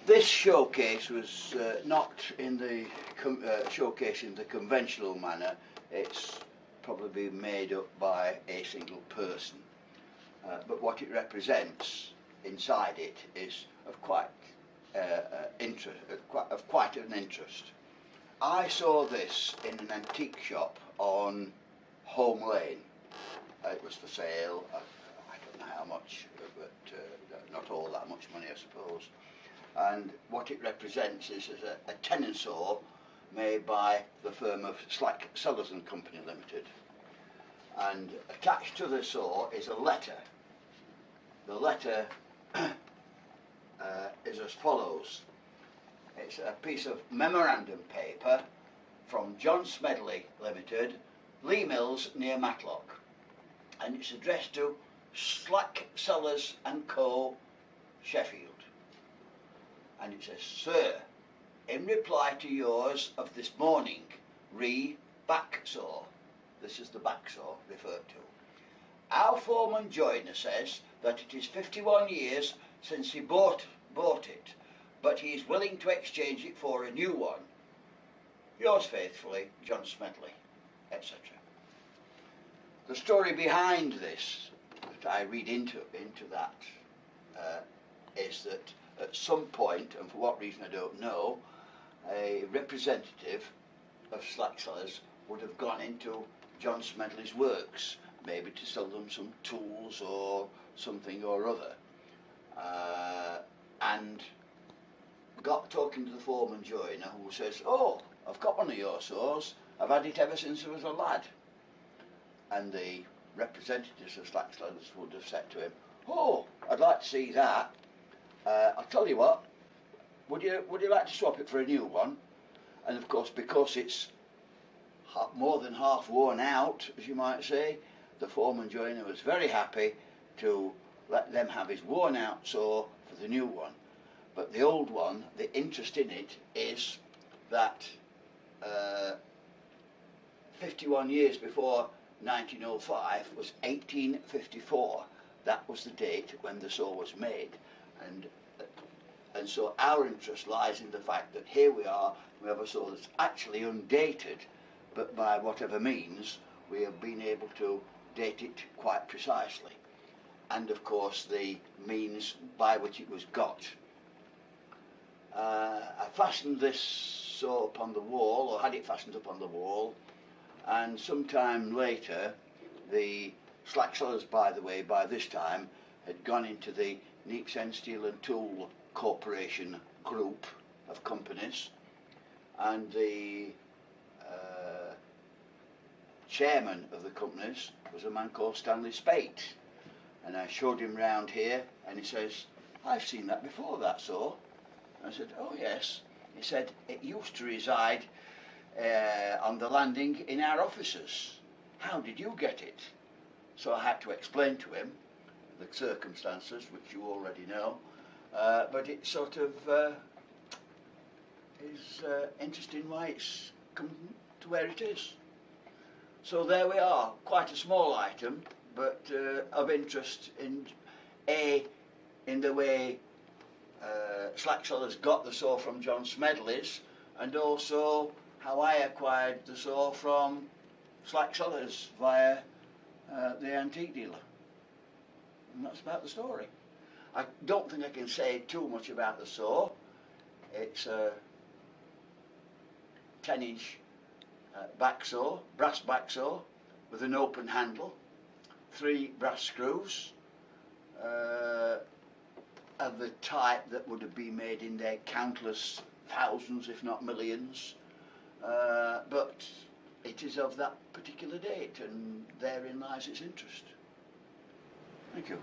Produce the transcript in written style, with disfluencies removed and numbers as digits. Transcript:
This showcase was not in the showcase in the conventional manner. It's probably been made up by a single person, but what it represents inside it is of quite an interest. I saw this in an antique shop on Home Lane. It was for sale. I don't know how much, but not all that much money, I suppose. And what it represents is a tenon saw made by the firm of Sellars and Company Limited. And attached to the saw is a letter. The letter is as follows. It's a piece of memorandum paper from John Smedley Ltd, Lee Mills near Matlock, and it's addressed to Sellars and Co, Sheffield. And it says, "Sir, in reply to yours of this morning, re back saw." This is the back saw referred to. "Our foreman joiner says that it is 51 years since he bought it, but he is willing to exchange it for a new one. Yours faithfully, John Smedley," etc. The story behind this, that I read into that, is that at some point, and for what reason I don't know, a representative of Sellars would have gone into John Smedley's works, maybe to sell them some tools or something or other, and got talking to the foreman joiner, who says, "Oh, I've got one of your saws, I've had it ever since I was a lad." And the representatives of Sellars would have said to him, "Oh, I'd like to see that. I'll tell you what, would you like to swap it for a new one?" And of course, because it's more than half worn out, as you might say, the foreman joiner was very happy to let them have his worn out saw for the new one. But the old one, the interest in it is that 51 years before 1905 was 1854. That was the date when the saw was made, and so our interest lies in the fact that here we have a saw that's actually undated, but by whatever means we have been able to date it quite precisely, and of course the means by which it was got. I fastened this saw up on the wall, or had it fastened up on the wall, and sometime later the Sellars, by the way, by this time had gone into the Neepsend Steel and Tool Corporation group of companies, and the chairman of the companies was a man called Stanley Spate, and I showed him round here, and he says, "I've seen that before, that saw." I said, "Oh yes." He said, "It used to reside on the landing in our offices. How did you get it?" So I had to explain to him the circumstances, which you already know, but it sort of is interesting why it's come to where it is. So there we are, quite a small item, but of interest in the way Sellars got the saw from John Smedley's, and also how I acquired the saw from Sellars via the antique dealer. And that's about the story. I don't think I can say too much about the saw. It's a 10-inch back saw, brass back saw, with an open handle, 3 brass screws, of the type that would have been made in their countless thousands, if not millions, but it is of that particular date, and therein lies its interest. Thank you.